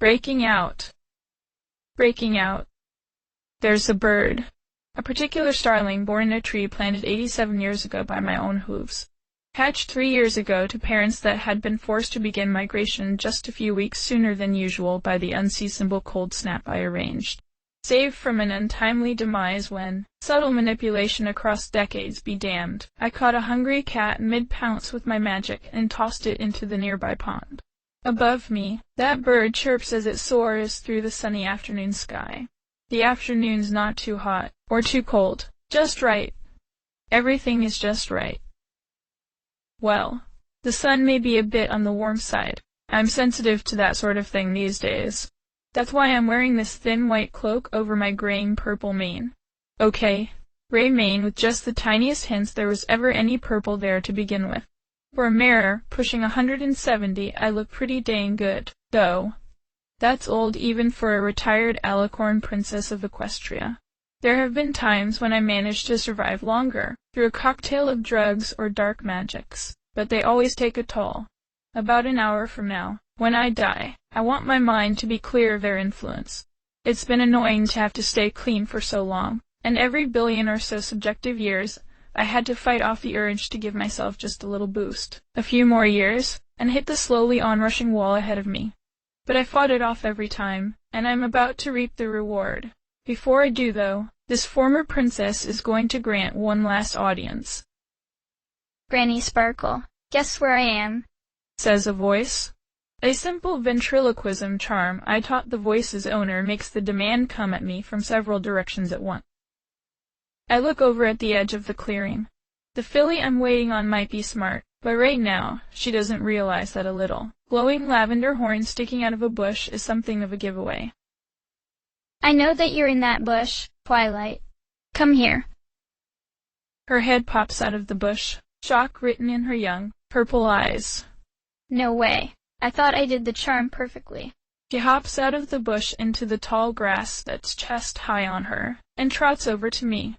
Breaking out. Breaking out. There's a bird. A particular starling born in a tree planted 87 years ago by my own hooves. Hatched 3 years ago to parents that had been forced to begin migration just a few weeks sooner than usual by the unseasonable cold snap I arranged. Saved from an untimely demise when, subtle manipulation across decades be damned, I caught a hungry cat mid-pounce with my magic and tossed it into the nearby pond. Above me, that bird chirps as it soars through the sunny afternoon sky. The afternoon's not too hot, or too cold, just right. Everything is just right. Well, the sun may be a bit on the warm side. I'm sensitive to that sort of thing these days. That's why I'm wearing this thin white cloak over my graying purple mane. Okay, gray mane with just the tiniest hints there was ever any purple there to begin with. For a mare pushing 170, I look pretty dang good, though. That's old even for a retired alicorn princess of Equestria. There have been times when I managed to survive longer, through a cocktail of drugs or dark magics, but they always take a toll. About an hour from now, when I die, I want my mind to be clear of their influence. It's been annoying to have to stay clean for so long, and every billion or so subjective years, I had to fight off the urge to give myself just a little boost. A few more years, and hit the slowly onrushing wall ahead of me. But I fought it off every time, and I'm about to reap the reward. Before I do, though, this former princess is going to grant one last audience. Granny Sparkle, guess where I am? Says a voice. A simple ventriloquism charm I taught the voice's owner makes the demand come at me from several directions at once. I look over at the edge of the clearing. The filly I'm waiting on might be smart, but right now, she doesn't realize that a little glowing lavender horn sticking out of a bush is something of a giveaway. I know that you're in that bush, Twilight. Come here. Her head pops out of the bush, shock written in her young, purple eyes. No way. I thought I did the charm perfectly. She hops out of the bush into the tall grass that's chest high on her, and trots over to me.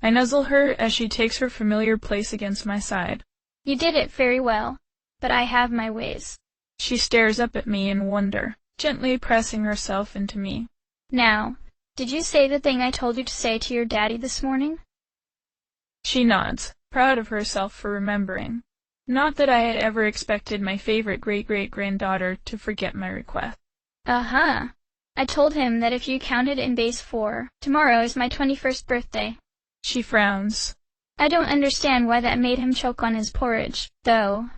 I nuzzle her as she takes her familiar place against my side. You did it very well, but I have my ways. She stares up at me in wonder, gently pressing herself into me. Now, did you say the thing I told you to say to your daddy this morning? She nods, proud of herself for remembering. Not that I had ever expected my favorite great-great-granddaughter to forget my request. Uh-huh. I told him that if you counted in base 4, tomorrow is my 21st birthday. She frowns. I don't understand why that made him choke on his porridge, though.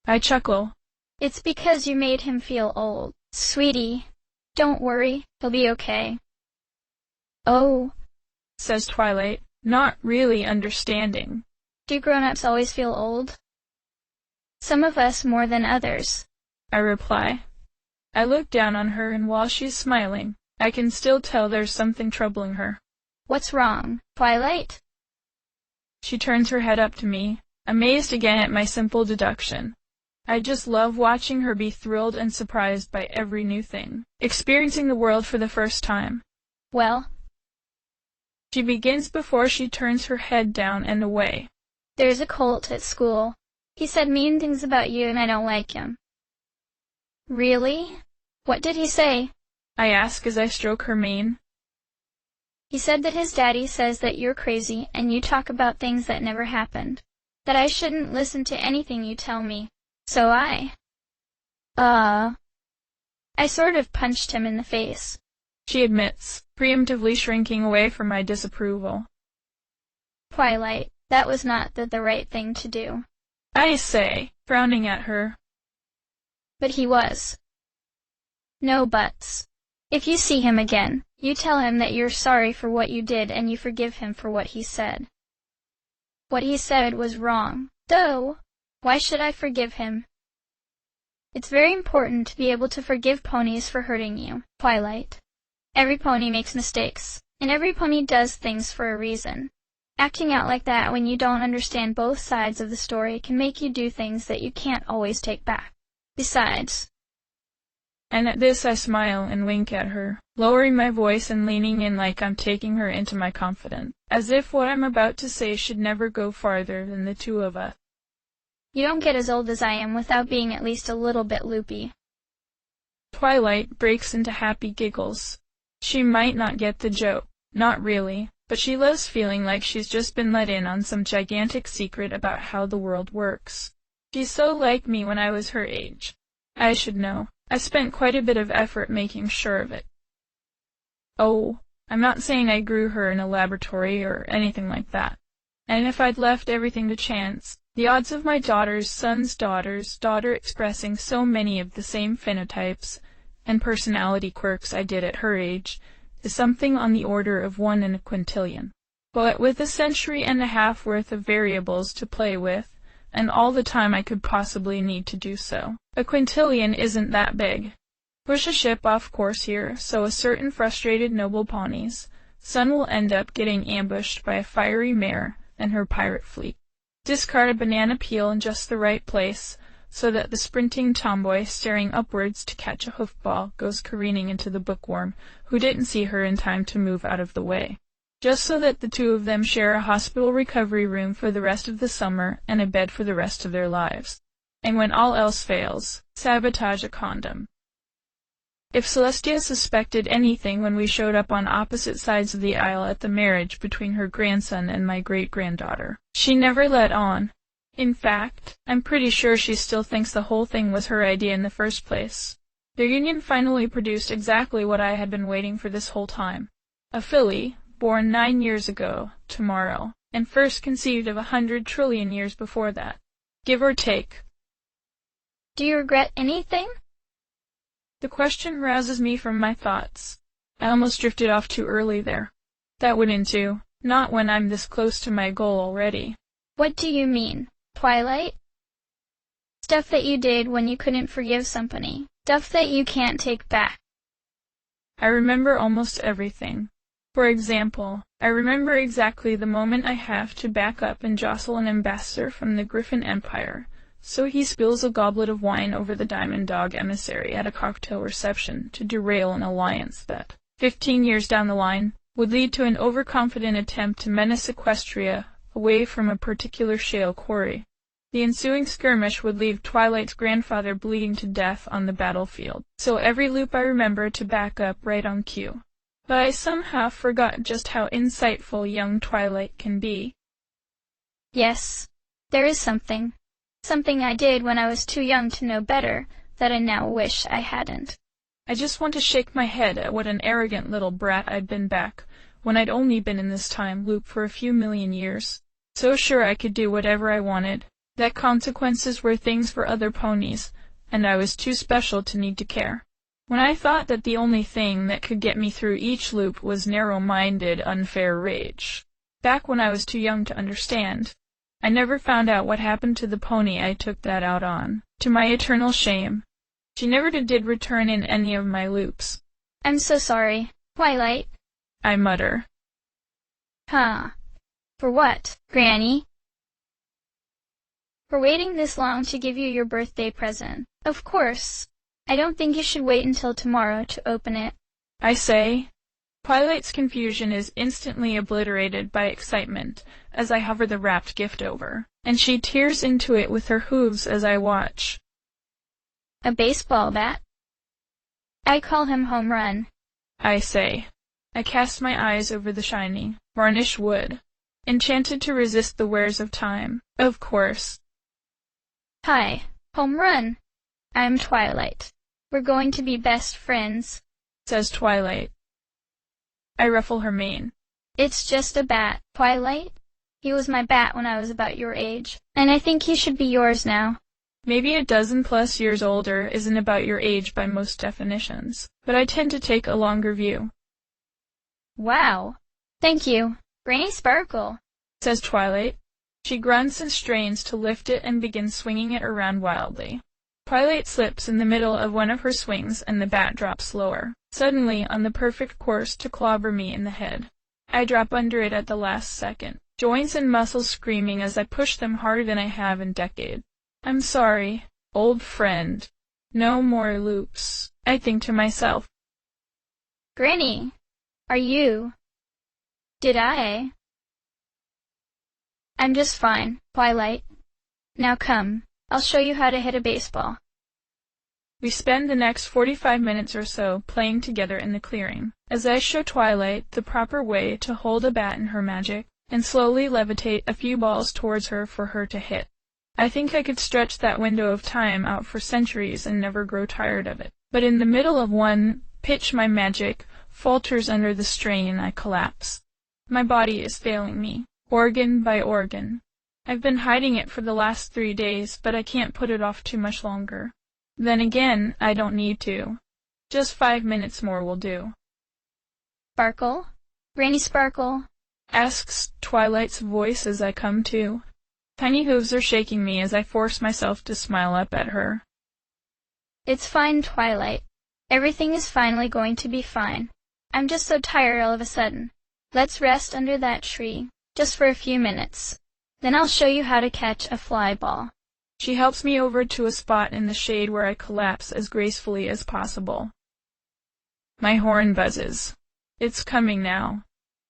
I chuckle. It's because you made him feel old. Sweetie, don't worry, he'll be okay. Oh, says Twilight, not really understanding. Do grown-ups always feel old? Some of us more than others, I reply. I look down on her, and while she's smiling, I can still tell there's something troubling her. What's wrong, Twilight? She turns her head up to me, amazed again at my simple deduction. I just love watching her be thrilled and surprised by every new thing, experiencing the world for the first time. Well? She begins before she turns her head down and away. There's a colt at school. He said mean things about you and I don't like him. Really? What did he say? I ask as I stroke her mane. He said that his daddy says that you're crazy and you talk about things that never happened. That I shouldn't listen to anything you tell me. So I sort of punched him in the face. She admits, preemptively shrinking away from my disapproval. Twilight, that was not the right thing to do. I say, frowning at her. But he was. No buts. If you see him again, you tell him that you're sorry for what you did and you forgive him for what he said. What he said was wrong, though. Why should I forgive him? It's very important to be able to forgive ponies for hurting you, Twilight. Every pony makes mistakes, and every pony does things for a reason. Acting out like that when you don't understand both sides of the story can make you do things that you can't always take back. Besides... And at this I smile and wink at her, lowering my voice and leaning in like I'm taking her into my confidence, as if what I'm about to say should never go farther than the two of us. You don't get as old as I am without being at least a little bit loopy. Twilight breaks into happy giggles. She might not get the joke, not really, but she loves feeling like she's just been let in on some gigantic secret about how the world works. She's so like me when I was her age. I should know. I spent quite a bit of effort making sure of it. Oh, I'm not saying I grew her in a laboratory or anything like that. And if I'd left everything to chance, the odds of my daughter's son's daughter's daughter expressing so many of the same phenotypes and personality quirks I did at her age is something on the order of 1 in a quintillion. But with a century and a half worth of variables to play with, and all the time I could possibly need to do so, a quintillion isn't that big. Push a ship off course here, so a certain frustrated noble pony's son will end up getting ambushed by a fiery mare and her pirate fleet. Discard a banana peel in just the right place, so that the sprinting tomboy staring upwards to catch a hoofball goes careening into the bookworm, who didn't see her in time to move out of the way. Just so that the two of them share a hospital recovery room for the rest of the summer and a bed for the rest of their lives. And when all else fails, sabotage a condom. If Celestia suspected anything when we showed up on opposite sides of the aisle at the marriage between her grandson and my great-granddaughter, she never let on. In fact, I'm pretty sure she still thinks the whole thing was her idea in the first place. Their union finally produced exactly what I had been waiting for this whole time. A filly, born 9 years ago, tomorrow, and first conceived of 100 trillion years before that. Give or take. Do you regret anything? The question rouses me from my thoughts. I almost drifted off too early there. That wouldn't do. Not when I'm this close to my goal already. What do you mean, Twilight? Stuff that you did when you couldn't forgive somebody. Stuff that you can't take back. I remember almost everything. For example, I remember exactly the moment I have to back up and jostle an ambassador from the Griffin Empire, so he spills a goblet of wine over the Diamond Dog emissary at a cocktail reception to derail an alliance that, 15 years down the line, would lead to an overconfident attempt to menace Equestria away from a particular shale quarry. The ensuing skirmish would leave Twilight's grandfather bleeding to death on the battlefield, so every loop I remember to back up right on cue. But I somehow forgot just how insightful young Twilight can be. Yes, there is something. Something I did when I was too young to know better, that I now wish I hadn't. I just want to shake my head at what an arrogant little brat I'd been back, when I'd only been in this time loop for a few million years. So sure I could do whatever I wanted, that consequences were things for other ponies, and I was too special to need to care. When I thought that the only thing that could get me through each loop was narrow-minded, unfair rage. Back when I was too young to understand. I never found out what happened to the pony I took that out on, to my eternal shame. She never did return in any of my loops. I'm so sorry, Twilight, I mutter. Huh. For what, Granny? For waiting this long to give you your birthday present. Of course. I don't think you should wait until tomorrow to open it. I say. Twilight's confusion is instantly obliterated by excitement as I hover the wrapped gift over, and she tears into it with her hooves as I watch. A baseball bat? I call him Home Run. I say. I cast my eyes over the shiny, varnished wood, enchanted to resist the wares of time, of course. Hi, Home Run. I'm Twilight. We're going to be best friends, says Twilight. I ruffle her mane. It's just a bat, Twilight. He was my bat when I was about your age, and I think he should be yours now. Maybe a dozen-plus years older isn't about your age by most definitions, but I tend to take a longer view. Wow. Thank you. Granny Sparkle, says Twilight. She grunts and strains to lift it and begins swinging it around wildly. Twilight slips in the middle of one of her swings and the bat drops lower, suddenly on the perfect course to clobber me in the head. I drop under it at the last second, joints and muscles screaming as I push them harder than I have in decades. I'm sorry, old friend. No more loops, I think to myself. Granny, are you? Did I? I'm just fine, Twilight. Now come, I'll show you how to hit a baseball. We spend the next 45 minutes or so playing together in the clearing, as I show Twilight the proper way to hold a bat in her magic, and slowly levitate a few balls towards her for her to hit. I think I could stretch that window of time out for centuries and never grow tired of it. But in the middle of one pitch my magic falters under the strain and I collapse. My body is failing me, organ by organ. I've been hiding it for the last 3 days, but I can't put it off too much longer. Then again, I don't need to. Just 5 minutes more will do. Sparkle? Granny Sparkle? Asks Twilight's voice as I come to. Tiny hooves are shaking me as I force myself to smile up at her. It's fine, Twilight. Everything is finally going to be fine. I'm just so tired all of a sudden. Let's rest under that tree, just for a few minutes. Then I'll show you how to catch a fly ball. She helps me over to a spot in the shade where I collapse as gracefully as possible. My horn buzzes. It's coming now.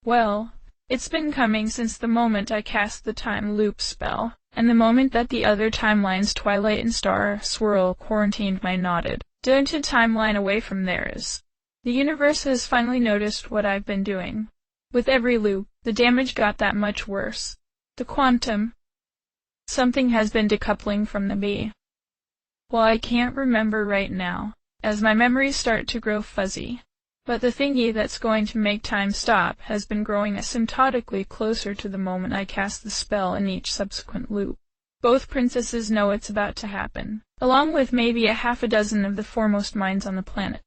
Well, it's been coming since the moment I cast the time loop spell, and the moment that the other timelines Twilight and Star Swirl quarantined my knotted, dented timeline away from theirs. The universe has finally noticed what I've been doing. With every loop, the damage got that much worse. The quantum. Something has been decoupling from the bee. Well, I can't remember right now, as my memories start to grow fuzzy. But the thingy that's going to make time stop has been growing asymptotically closer to the moment I cast the spell in each subsequent loop. Both princesses know it's about to happen, along with maybe a half a dozen of the foremost minds on the planet.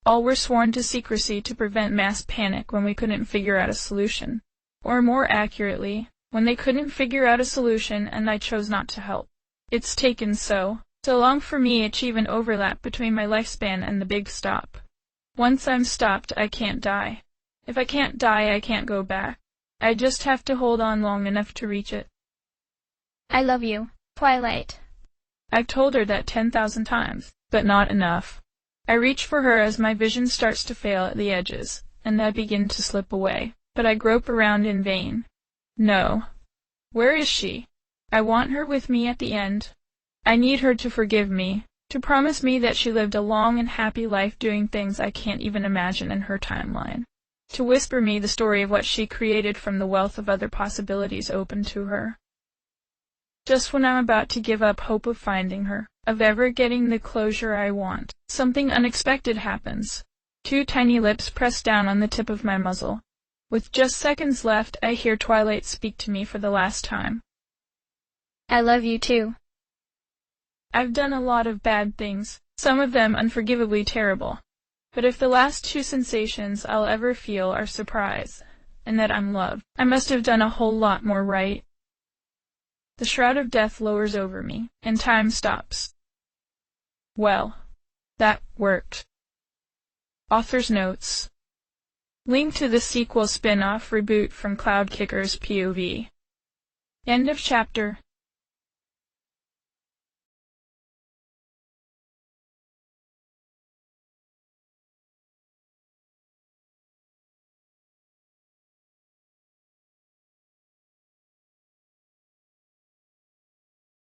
All were sworn to secrecy to prevent mass panic when we couldn't figure out a solution. Or more accurately, when they couldn't figure out a solution and I chose not to help. It's taken so long for me to achieve an overlap between my lifespan and the big stop. Once I'm stopped, I can't die. If I can't die, I can't go back. I just have to hold on long enough to reach it. I love you, Twilight. I've told her that 10,000 times, but not enough. I reach for her as my vision starts to fail at the edges, and I begin to slip away, but I grope around in vain. No. Where is she? I want her with me at the end. I need her to forgive me, to promise me that she lived a long and happy life doing things I can't even imagine in her timeline, to whisper me the story of what she created from the wealth of other possibilities open to her. Just when I'm about to give up hope of finding her, of ever getting the closure I want, something unexpected happens. 2 tiny lips press down on the tip of my muzzle. With just seconds left, I hear Twilight speak to me for the last time. I love you too. I've done a lot of bad things, some of them unforgivably terrible. But if the last 2 sensations I'll ever feel are surprise, and that I'm loved, I must have done a whole lot more right. The shroud of death lowers over me, and time stops. Well, that worked. Author's notes. Link to the sequel spin-off reboot from Cloud Kicker's POV. End of chapter.